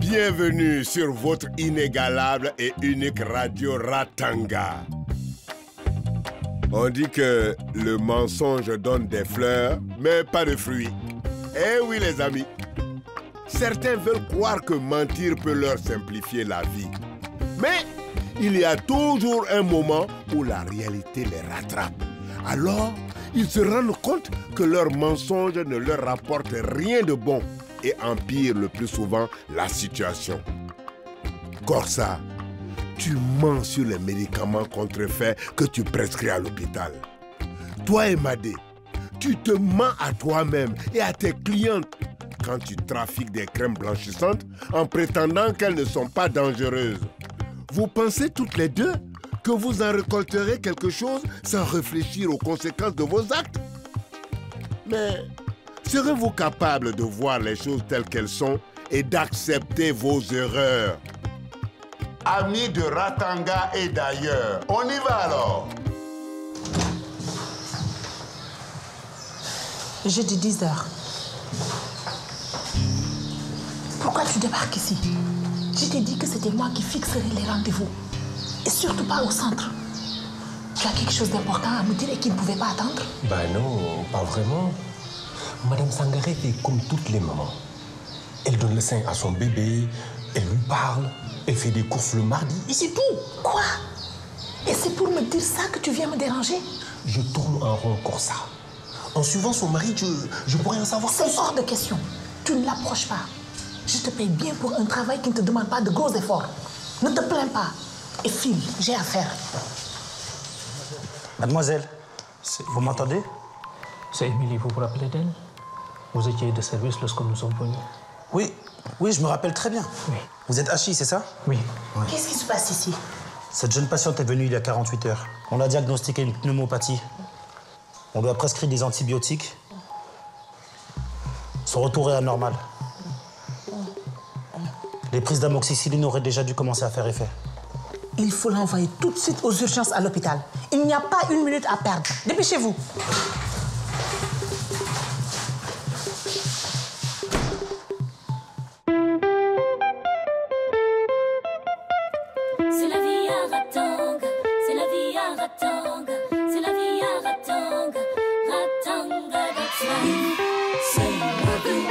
Bienvenue sur votre inégalable et unique radio Ratanga. On dit que le mensonge donne des fleurs, mais pas de fruits. Eh oui les amis, certains veulent croire que mentir peut leur simplifier la vie. Mais il y a toujours un moment où la réalité les rattrape. Alors, ils se rendent compte que leur mensonge ne leur rapporte rien de bon et empire le plus souvent la situation. Corsa, tu mens sur les médicaments contrefaits que tu prescris à l'hôpital. Toi et Madé, tu te mens à toi-même et à tes clientes quand tu trafiques des crèmes blanchissantes en prétendant qu'elles ne sont pas dangereuses. Vous pensez toutes les deux que vous en récolterez quelque chose sans réfléchir aux conséquences de vos actes? Mais serez-vous capable de voir les choses telles qu'elles sont et d'accepter vos erreurs? Amis de Ratanga et d'ailleurs, on y va alors. Jeudi 10h. Pourquoi tu débarques ici? Je t'ai dit que c'était moi qui fixerais les rendez-vous. Et surtout pas au centre. Tu as quelque chose d'important à me dire et qui ne pouvait pas attendre? Bah non, pas vraiment. Madame Sangaré fait comme toutes les mamans. Elle donne le sein à son bébé, elle lui parle, elle fait des courses le mardi. Et c'est tout. Quoi? Et c'est pour me dire ça que tu viens me déranger? Je tourne en rond comme ça. En suivant son mari, je pourrais en savoir plus. C'est hors de question. Tu ne l'approches pas. Je te paye bien pour un travail qui ne te demande pas de gros efforts. Ne te plains pas. Et file, j'ai affaire. Mademoiselle, vous m'entendez? C'est Émilie, vous vous rappelez d'elle? Vous étiez de service lorsque nous sommes venus. Oui, je me rappelle très bien. Oui. Vous êtes Hachi, c'est ça? Oui. Qu'est-ce qui se passe ici? Cette jeune patiente est venue il y a 48 heures. On a diagnostiqué une pneumopathie. On lui a prescrit des antibiotiques. Son retour est anormal. Les prises d'amoxicilline auraient déjà dû commencer à faire effet. Il faut l'envoyer tout de suite aux urgences à l'hôpital. Il n'y a pas une minute à perdre. Dépêchez-vous. C'est la vie à Ratanga, c'est la vie à Ratanga, c'est la vie à Ratanga, Ratanga, that's life. C'est la vie à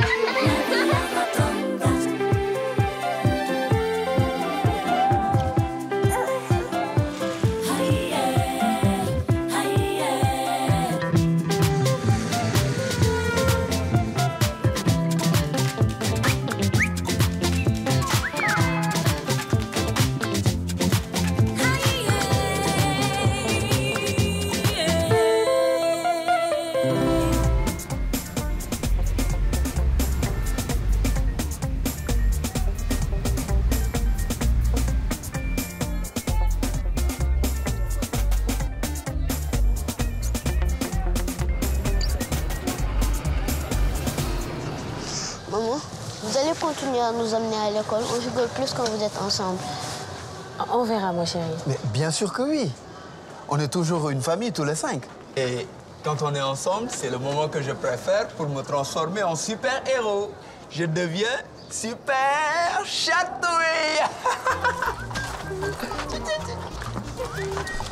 Ratanga. Aïe, aïe, Maman, vous allez continuer à nous amener à l'école. On rigole plus quand vous êtes ensemble. On verra, ma chérie. Mais bien sûr que oui. On est toujours une famille, tous les 5. Et quand on est ensemble, c'est le moment que je préfère pour me transformer en super-héros. Je deviens super chatouille.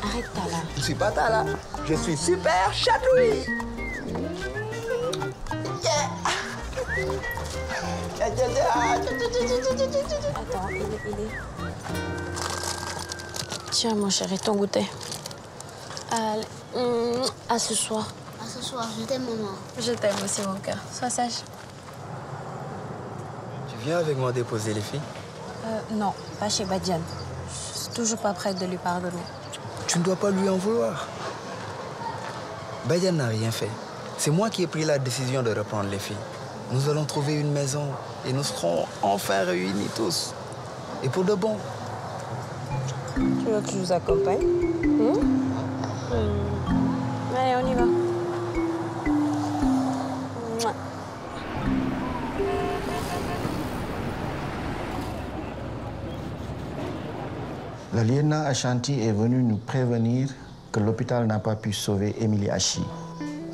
Arrête ta là. Je suis pas ta là. Je suis super chatouille. Attends, il est... Tiens, mon chéri, ton goûter. Allez, à ce soir. À ce soir, je t'aime, maman. Je t'aime aussi, mon cœur. Sois sage. Tu viens avec moi déposer les filles? Non, pas chez Badian. Je suis toujours pas prête de lui pardonner. Tu ne dois pas lui en vouloir. Badian n'a rien fait. C'est moi qui ai pris la décision de reprendre les filles. Nous allons trouver une maison et nous serons enfin réunis tous. Et pour de bon. Tu veux que je vous accompagne? Allez, on y va. Mouah. La lieutenant Ashanti est venue nous prévenir que l'hôpital n'a pas pu sauver Émilie Hachi.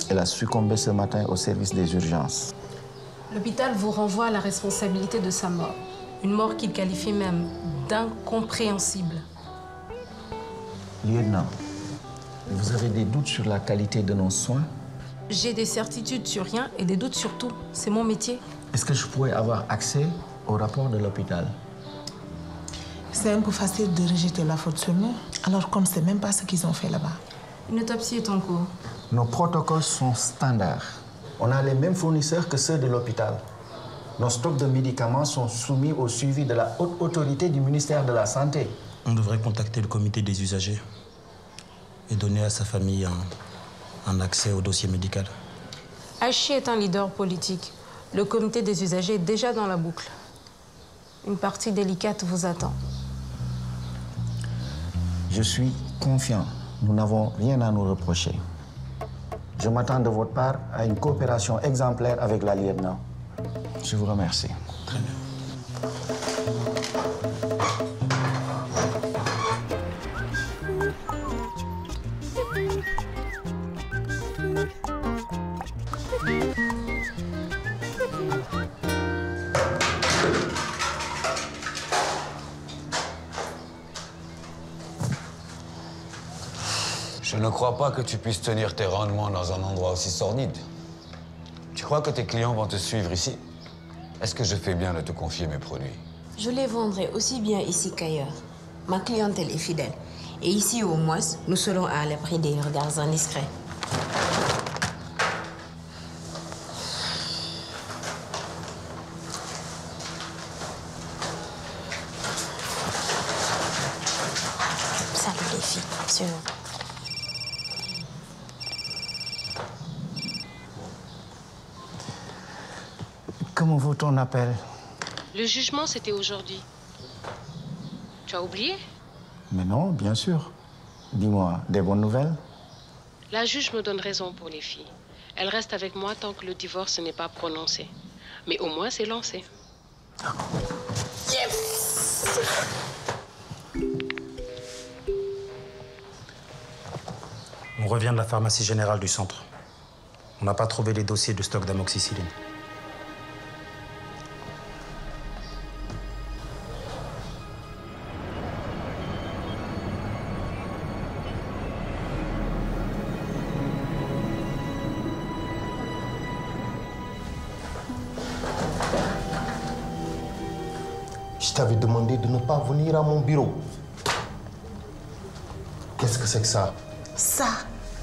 Elle a succombé ce matin au service des urgences. L'hôpital vous renvoie à la responsabilité de sa mort. Une mort qu'il qualifie même d'incompréhensible. Lieutenant, vous avez des doutes sur la qualité de nos soins? J'ai des certitudes sur rien et des doutes sur tout. C'est mon métier. Est-ce que je pourrais avoir accès au rapport de l'hôpital? C'est un peu facile de rejeter la faute sur nous, alors qu'on ne sait même pas ce qu'ils ont fait là-bas. Une autopsie est en cours. Nos protocoles sont standards. On a les mêmes fournisseurs que ceux de l'hôpital. Nos stocks de médicaments sont soumis au suivi de la haute autorité du ministère de la Santé. On devrait contacter le comité des usagers et donner à sa famille un accès au dossier médical. Hachi est un leader politique. Le comité des usagers est déjà dans la boucle. Une partie délicate vous attend. Je suis confiant. Nous n'avons rien à nous reprocher. Je m'attends de votre part à une coopération exemplaire avec la lieutenant. Je vous remercie. Très bien. Je ne crois pas que tu puisses tenir tes rendements dans un endroit aussi sordide. Tu crois que tes clients vont te suivre ici? Est-ce que je fais bien de te confier mes produits? Je les vendrai aussi bien ici qu'ailleurs. Ma clientèle est fidèle. Et ici, au moins, nous serons à l'abri des regards indiscrets. Salut les filles. Comment vaut ton appel? Le jugement, c'était aujourd'hui. Tu as oublié? Mais non, bien sûr. Dis-moi, des bonnes nouvelles? La juge me donne raison pour les filles. Elle reste avec moi tant que le divorce n'est pas prononcé. Mais au moins, c'est lancé. Yes! On revient de la pharmacie générale du centre. On n'a pas trouvé les dossiers de stock d'amoxicilline. Je t'avais demandé de ne pas venir à mon bureau. Qu'est-ce que c'est que ça? Ça,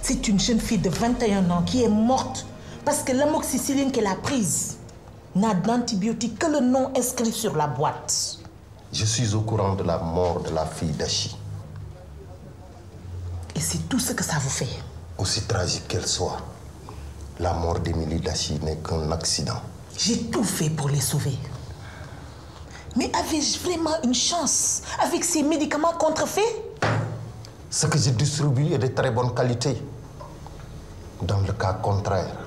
c'est une jeune fille de 21 ans qui est morte parce que l'amoxicilline qu'elle a prise n'a d'antibiotique que le nom inscrit sur la boîte. Je suis au courant de la mort de la fille d'Hachi. Et c'est tout ce que ça vous fait. Aussi tragique qu'elle soit, la mort d'Émilie Dachi n'est qu'un accident. J'ai tout fait pour les sauver. Mais avais-je vraiment une chance avec ces médicaments contrefaits? Ce que je distribue est de très bonne qualité. Dans le cas contraire,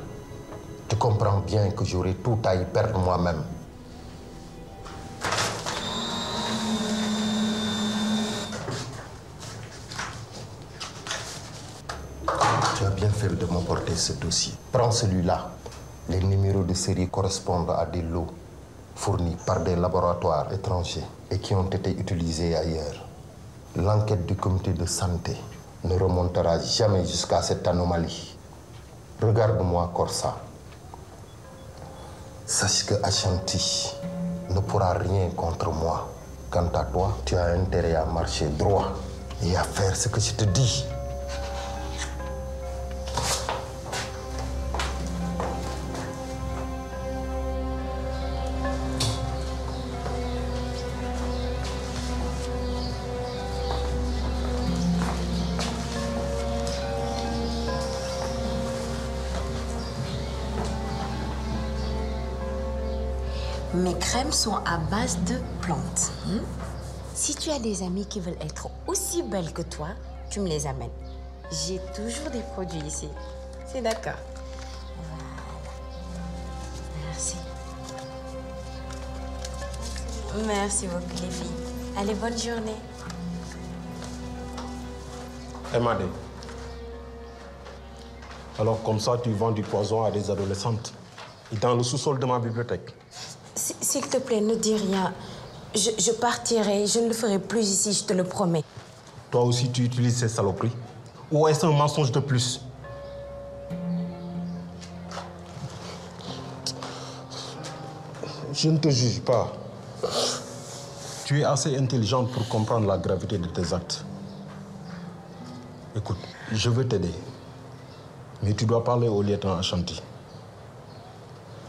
tu comprends bien que j'aurais tout à y perdre moi-même. Tu as bien fait de m'apporter ce dossier. Prends celui-là. Les numéros de série correspondent à des lots fournis par des laboratoires étrangers et qui ont été utilisés ailleurs. L'enquête du comité de santé ne remontera jamais jusqu'à cette anomalie. Regarde-moi, Corsa. Sache que Ashanti ne pourra rien contre moi. Quant à toi, tu as intérêt à marcher droit et à faire ce que je te dis. Mes crèmes sont à base de plantes. Si tu as des amis qui veulent être aussi belles que toi, tu me les amènes. J'ai toujours des produits ici. C'est d'accord. Voilà. Merci. Merci beaucoup, les filles. Allez, bonne journée. Emade. Alors comme ça, tu vends du poison à des adolescentes. Dans le sous-sol de ma bibliothèque. S'il te plaît, ne dis rien. Je partirai, je ne le ferai plus ici, je te le promets. Toi aussi, tu utilises ces saloperies? Ou est-ce un mensonge de plus? Je ne te juge pas. Tu es assez intelligente pour comprendre la gravité de tes actes. Écoute, je veux t'aider. Mais tu dois parler au lieutenant Ashanti.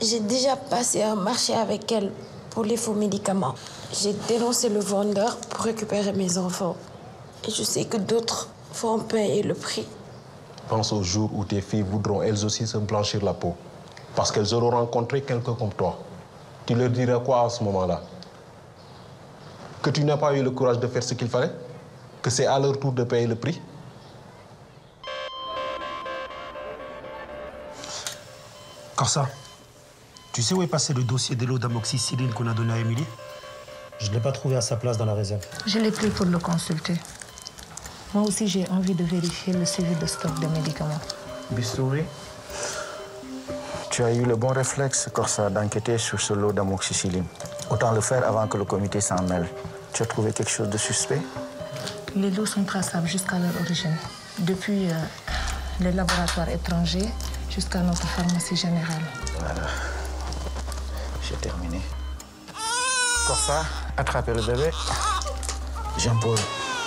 J'ai déjà passé un marché avec elle pour les faux médicaments. J'ai dénoncé le vendeur pour récupérer mes enfants. Et je sais que d'autres vont payer le prix. Pense au jour où tes filles voudront elles aussi se blanchir la peau. Parce qu'elles auront rencontré quelqu'un comme toi. Tu leur dirais quoi à ce moment-là? Que tu n'as pas eu le courage de faire ce qu'il fallait? Que c'est à leur tour de payer le prix? Corsa, tu sais où est passé le dossier de l'eau d'amoxicilline qu'on a donné à Émilie? Je ne l'ai pas trouvé à sa place dans la réserve. Je l'ai pris pour le consulter. Moi aussi, j'ai envie de vérifier le suivi de stock de médicaments. Bistouri, tu as eu le bon réflexe, Corsa, d'enquêter sur ce lot d'amoxicilline. Autant le faire avant que le comité s'en mêle. Tu as trouvé quelque chose de suspect? Les lots sont traçables jusqu'à leur origine. Depuis les laboratoires étrangers jusqu'à notre pharmacie générale. Voilà. J'ai terminé. Corsa, attrapez le bébé. Jean-Paul,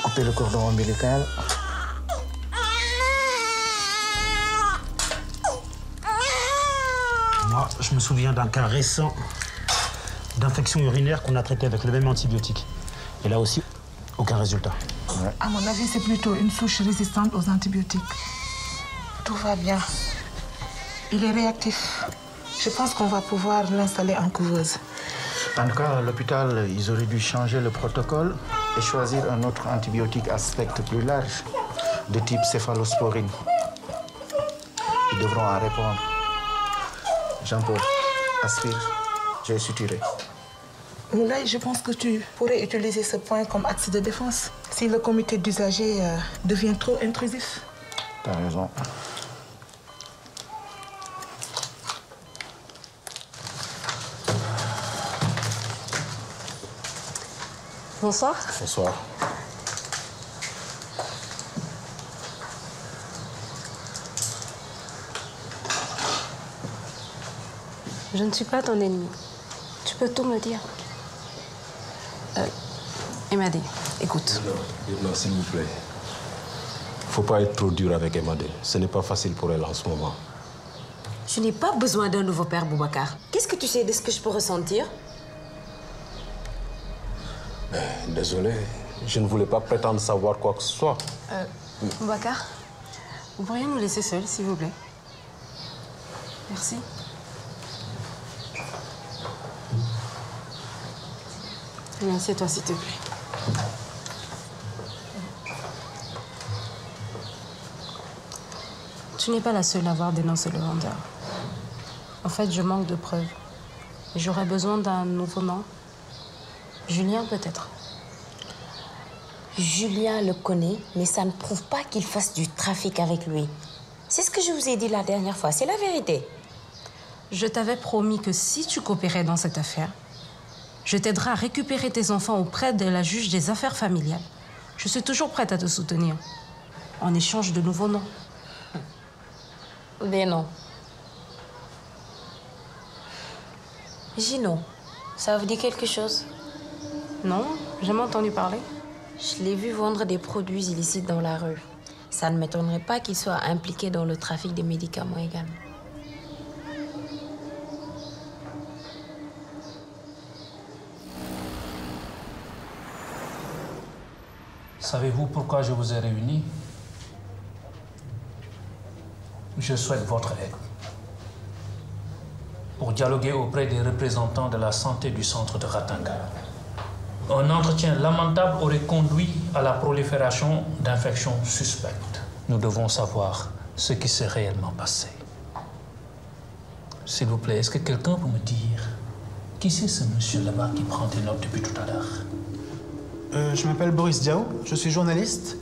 coupez le cordon ombilical. Moi, je me souviens d'un cas récent d'infection urinaire qu'on a traité avec le même antibiotique. Et là aussi, aucun résultat. Ouais. À mon avis, c'est plutôt une souche résistante aux antibiotiques. Tout va bien. Il est réactif. Je pense qu'on va pouvoir l'installer en couveuse. En tout cas, à l'hôpital, ils auraient dû changer le protocole et choisir un autre antibiotique à spectre plus large, de type céphalosporine. Ils devront en répondre. Jean-Paul, aspire. J'ai suturé. Moulay, je pense que tu pourrais utiliser ce point comme axe de défense si le comité d'usagers devient trop intrusif. T'as raison. Bonsoir. Bonsoir. Je ne suis pas ton ennemi. Tu peux tout me dire. Emadé, écoute. Non, s'il vous plaît. Faut pas être trop dur avec Emadé. Ce n'est pas facile pour elle en ce moment. Je n'ai pas besoin d'un nouveau père, Boubacar. Qu'est-ce que tu sais de ce que je peux ressentir? Désolé, je ne voulais pas prétendre savoir quoi que ce soit. Boubacar, vous pourriez nous laisser seuls, s'il vous plaît? Merci. Assieds-toi, s'il te plaît. Tu n'es pas la seule à avoir dénoncé le vendeur. En fait, je manque de preuves. J'aurais besoin d'un nouveau nom. Julien, peut-être. Julien le connaît, mais ça ne prouve pas qu'il fasse du trafic avec lui. C'est ce que je vous ai dit la dernière fois, c'est la vérité. Je t'avais promis que si tu coopérais dans cette affaire, je t'aiderai à récupérer tes enfants auprès de la juge des affaires familiales. Je suis toujours prête à te soutenir, en échange de nouveaux noms. Des noms. Gino, ça vous dit quelque chose? Non, j'ai jamais entendu parler. Je l'ai vu vendre des produits illicites dans la rue. Ça ne m'étonnerait pas qu'il soit impliqué dans le trafic des médicaments également. Savez-vous pourquoi je vous ai réunis? Je souhaite votre aide pour dialoguer auprès des représentants de la santé du centre de Ratanga. Un entretien lamentable aurait conduit à la prolifération d'infections suspectes. Nous devons savoir ce qui s'est réellement passé. S'il vous plaît, est-ce que quelqu'un peut me dire qui c'est ce monsieur là-bas qui prend des notes depuis tout à l'heure? Je m'appelle Boris Diaw, je suis journaliste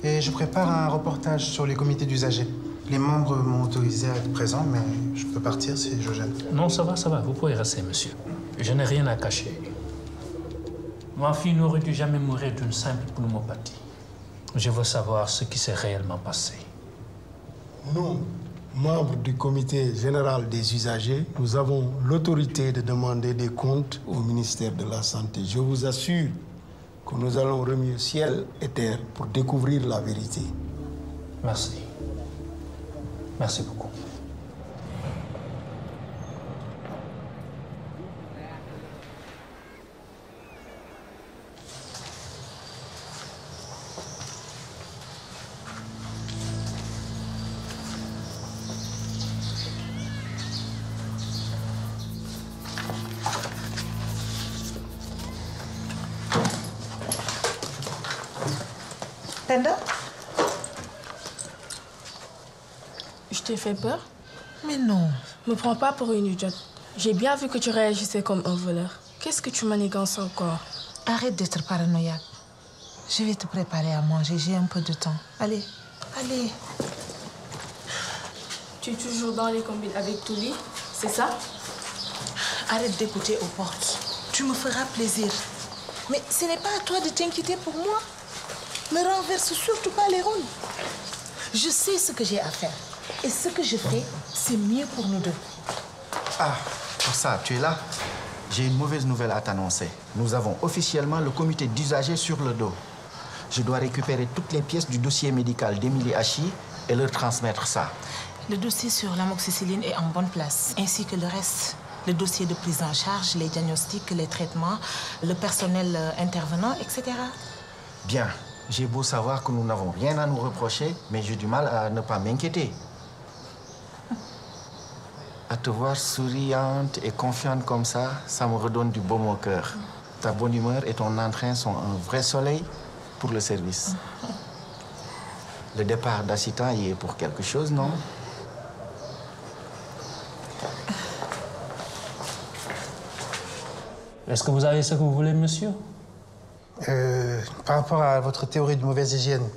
et je prépare un reportage sur les comités d'usagers. Les membres m'ont autorisé à être présent, mais je peux partir si je gêne. Non, ça va, vous pouvez rester, monsieur. Je n'ai rien à cacher. Ma fille n'aurait dû jamais mourir d'une simple pneumopathie. Je veux savoir ce qui s'est réellement passé. Nous, membres du comité général des usagers, nous avons l'autorité de demander des comptes au ministère de la Santé. Je vous assure que nous allons remuer ciel et terre pour découvrir la vérité. Merci. Merci beaucoup. Penda? Je t'ai fait peur? Mais non. Me prends pas pour une idiote. J'ai bien vu que tu réagissais comme un voleur. Qu'est-ce que tu manigances encore? Arrête d'être paranoïaque. Je vais te préparer à manger, j'ai un peu de temps. Allez, allez. Tu es toujours dans les combines avec Touli, c'est ça? Arrête d'écouter aux portes. Tu me feras plaisir. Mais ce n'est pas à toi de t'inquiéter pour moi. Ne renverse surtout pas les rôles. Je sais ce que j'ai à faire. Et ce que je fais, c'est mieux pour nous deux. Ah, pour ça, tu es là? J'ai une mauvaise nouvelle à t'annoncer. Nous avons officiellement le comité d'usagers sur le dos. Je dois récupérer toutes les pièces du dossier médical d'Émilie Hachi et leur transmettre ça. Le dossier sur l'amoxicilline est en bonne place, ainsi que le reste. Le dossier de prise en charge, les diagnostics, les traitements, le personnel intervenant, etc. Bien. J'ai beau savoir que nous n'avons rien à nous reprocher, mais j'ai du mal à ne pas m'inquiéter. À te voir souriante et confiante comme ça me redonne du baume au cœur. Ta bonne humeur et ton entrain sont un vrai soleil pour le service. Le départ d'Assita y est pour quelque chose, non? Est-ce que vous avez ce que vous voulez, monsieur? Par rapport à votre théorie de mauvaise hygiène,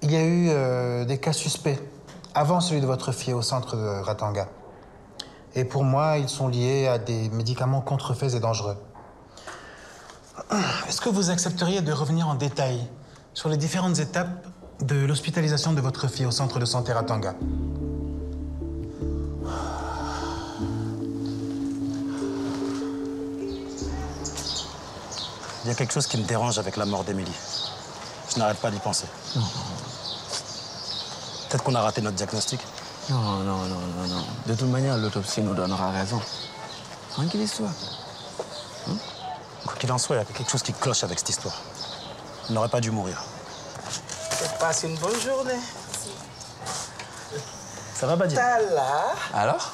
il y a eu des cas suspects avant celui de votre fille au centre de Ratanga. Et pour moi, ils sont liés à des médicaments contrefaits et dangereux. Est-ce que vous accepteriez de revenir en détail sur les différentes étapes de l'hospitalisation de votre fille au centre de santé Ratanga? Il y a quelque chose qui me dérange avec la mort d'Émilie. Je n'arrête pas d'y penser. Non. Peut-être qu'on a raté notre diagnostic. Non. De toute manière, l'autopsie nous donnera raison. Tranquillise-toi. Quoi qu'il en soit, il y a quelque chose qui cloche avec cette histoire. Il n'aurait pas dû mourir. Passe une bonne journée. Ça va, Badi? Tala. Alors?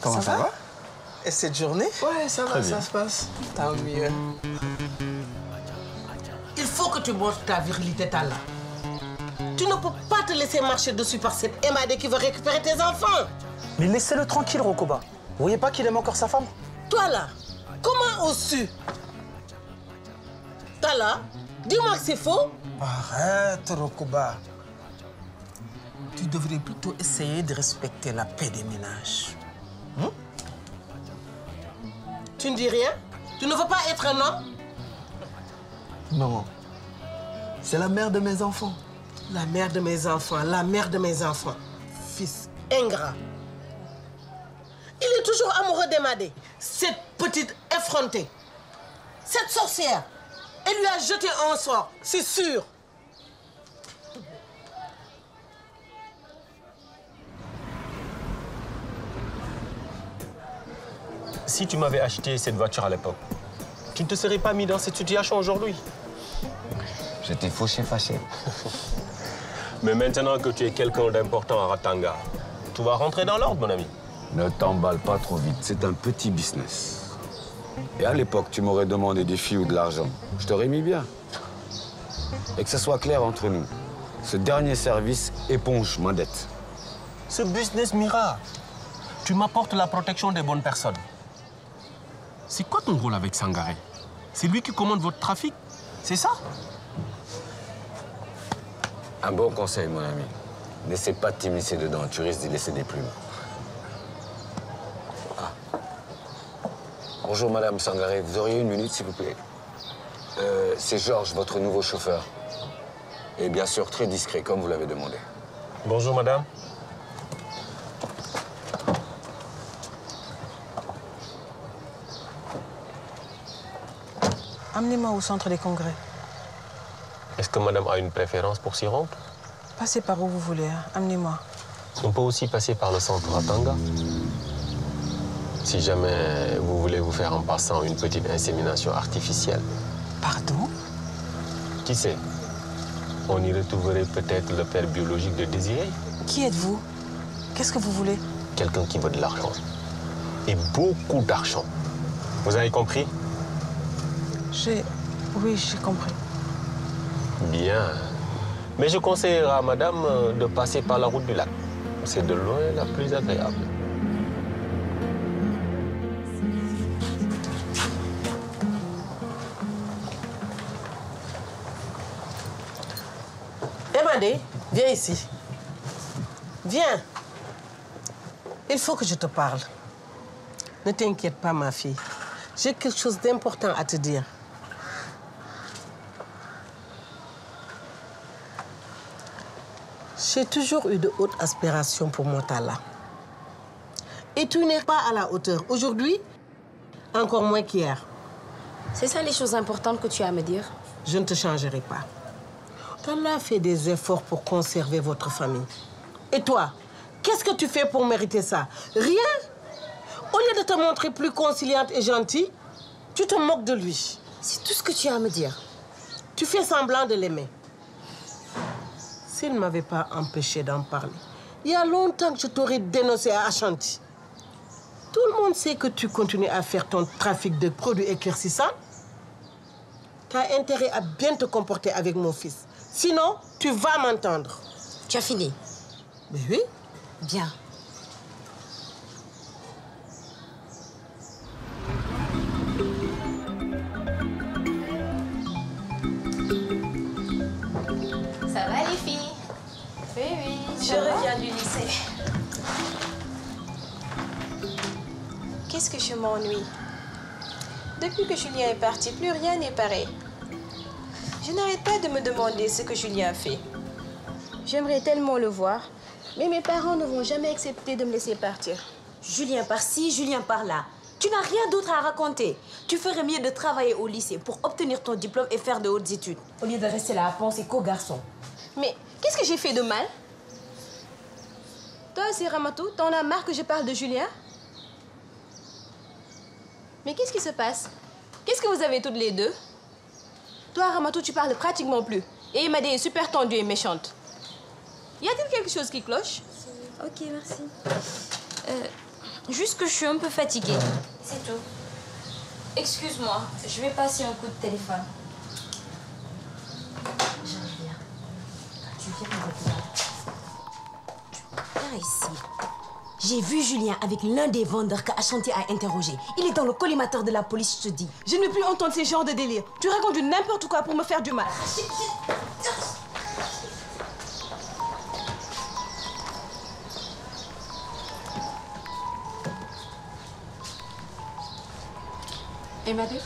Comment ça va? Et cette journée? Ouais, ça va, ça se passe. Tant mieux. Il faut que tu montres ta virilité, Tala. Tu ne peux pas te laisser marcher dessus par cette Emadé qui veut récupérer tes enfants. Mais laissez-le tranquille, Rokoba. Vous voyez pas qu'il aime encore sa femme? Toi, là, comment oses-tu? Tala, dis-moi que c'est faux. Arrête, Rokoba. Tu devrais plutôt essayer de respecter la paix des ménages. Tu ne dis rien? Tu ne veux pas être un homme? Non. C'est la mère de mes enfants. La mère de mes enfants, la mère de mes enfants. Fils ingrat. Il est toujours amoureux d'Emadé. Cette petite effrontée. Cette sorcière. Elle lui a jeté un sort, c'est sûr. Si tu m'avais acheté cette voiture à l'époque, tu ne te serais pas mis dans cette situation aujourd'hui. J'étais fâché. Mais maintenant que tu es quelqu'un d'important à Ratanga, tout va rentrer dans l'ordre, mon ami. Ne t'emballe pas trop vite, c'est un petit business. Et à l'époque, tu m'aurais demandé des filles ou de l'argent. Je t'aurais mis bien. Et que ce soit clair entre nous, ce dernier service éponge ma dette. Ce business Mira, tu m'apportes la protection des bonnes personnes. C'est quoi ton rôle avec Sangaré? C'est lui qui commande votre trafic? C'est ça? Un bon conseil, mon ami. N'essaie pas de t'immiscer dedans, tu risques d'y laisser des plumes. Ah. Bonjour, Madame Sangaré. Vous auriez une minute, s'il vous plaît? C'est Georges, votre nouveau chauffeur. Et bien sûr, très discret, comme vous l'avez demandé. Bonjour, madame. Amenez-moi au centre des congrès. Est-ce que madame a une préférence pour s'y rendre? Passez par où vous voulez, hein. Amenez-moi. On peut aussi passer par le centre Ratanga. Si jamais vous voulez vous faire en passant une petite insémination artificielle. Pardon? Qui sait? On y retrouverait peut-être le père biologique de Désiré. Qui êtes-vous? Qu'est-ce que vous voulez? Quelqu'un qui veut de l'argent. Et beaucoup d'argent. Vous avez compris? Oui, j'ai compris. Bien. Mais je conseillerais à madame de passer par la route du lac. C'est de loin la plus agréable. Emadé, viens ici. Viens. Il faut que je te parle. Ne t'inquiète pas, ma fille. J'ai quelque chose d'important à te dire. J'ai toujours eu de hautes aspirations pour Motala. Et tu n'es pas à la hauteur. Aujourd'hui, encore moins qu'hier. C'est ça les choses importantes que tu as à me dire? Je ne te changerai pas. Motala fait des efforts pour conserver votre famille. Et toi, qu'est-ce que tu fais pour mériter ça? Rien? Au lieu de te montrer plus conciliante et gentille, tu te moques de lui. C'est tout ce que tu as à me dire. Tu fais semblant de l'aimer. S'il ne m'avait pas empêché d'en parler, il y a longtemps que je t'aurais dénoncé à Ashanti. Tout le monde sait que tu continues à faire ton trafic de produits éclaircissants. Tu as intérêt à bien te comporter avec mon fils. Sinon, tu vas m'entendre. Tu as fini? Mais oui. Bien. Ça va les filles? Oui, oui. Je reviens du lycée. Qu'est-ce que je m'ennuie? Depuis que Julien est parti, plus rien n'est pareil. Je n'arrête pas de me demander ce que Julien a fait. J'aimerais tellement le voir, mais mes parents ne vont jamais accepter de me laisser partir. Julien par-ci, Julien par-là. Tu n'as rien d'autre à raconter. Tu ferais mieux de travailler au lycée pour obtenir ton diplôme et faire de hautes études, au lieu de rester là à penser qu'aux garçons. Mais qu'est-ce que j'ai fait de mal? Toi aussi, Ramatou, t'en as marre que je parle de Julien? Mais qu'est-ce qui se passe? Qu'est-ce que vous avez toutes les deux? Toi, Ramatou, tu parles pratiquement plus. Et Emadé est super tendue et méchante. Y a-t-il quelque chose qui cloche? Ok, merci. Juste que je suis un peu fatiguée. C'est tout. Excuse-moi, je vais passer un coup de téléphone. J'arrive bien. Tu viens ici. J'ai vu Julien avec l'un des vendeurs qu'Ashanti a interrogé. Il est dans le collimateur de la police, je te dis. Je ne veux plus entendre ces genres de délire. Tu racontes du n'importe quoi pour me faire du mal. Emadé,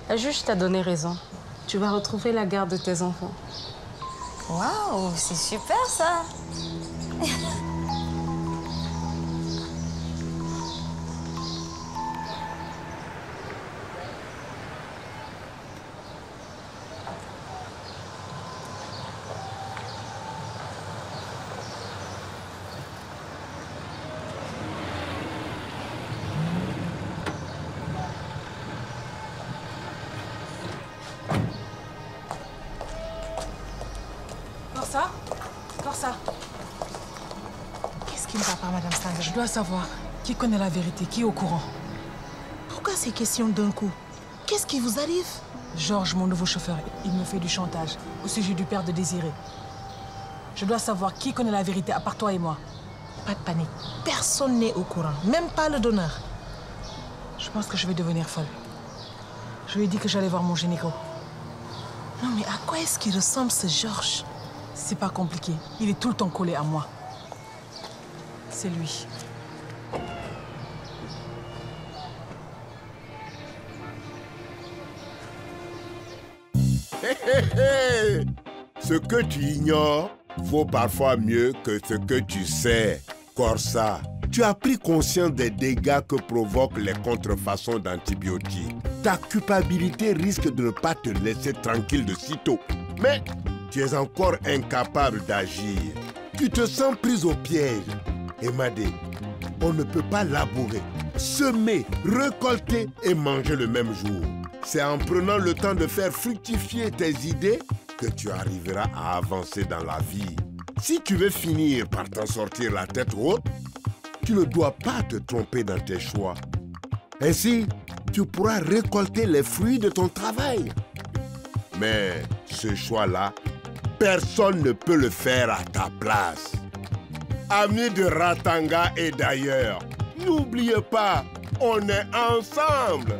la juge t'a donné raison. Tu vas retrouver la garde de tes enfants. Waouh, c'est super ça. Força. Qu'est-ce qui ne va pas, Madame Stanger? Je dois savoir. Qui connaît la vérité? Qui est au courant? Pourquoi ces questions d'un coup? Qu'est-ce qui vous arrive? Georges, mon nouveau chauffeur, il me fait du chantage au sujet du père de Désiré. Je dois savoir qui connaît la vérité à part toi et moi. Pas de panique. Personne n'est au courant. Même pas le donneur. Je pense que je vais devenir folle. Je lui ai dit que j'allais voir mon gynéco. Non, mais à quoi est-ce qu'il ressemble, ce Georges? C'est pas compliqué. Il est tout le temps collé à moi. C'est lui. Ce que tu ignores vaut parfois mieux que ce que tu sais. Corsa, tu as pris conscience des dégâts que provoquent les contrefaçons d'antibiotiques. Ta culpabilité risque de ne pas te laisser tranquille de sitôt. Mais tu es encore incapable d'agir. Tu te sens prise au piège. Et Madé, on ne peut pas labourer, semer, récolter et manger le même jour. C'est en prenant le temps de faire fructifier tes idées que tu arriveras à avancer dans la vie. Si tu veux finir par t'en sortir la tête haute, tu ne dois pas te tromper dans tes choix. Ainsi, tu pourras récolter les fruits de ton travail. Mais ce choix-là, personne ne peut le faire à ta place. Amis de Ratanga et d'ailleurs, n'oubliez pas, on est ensemble.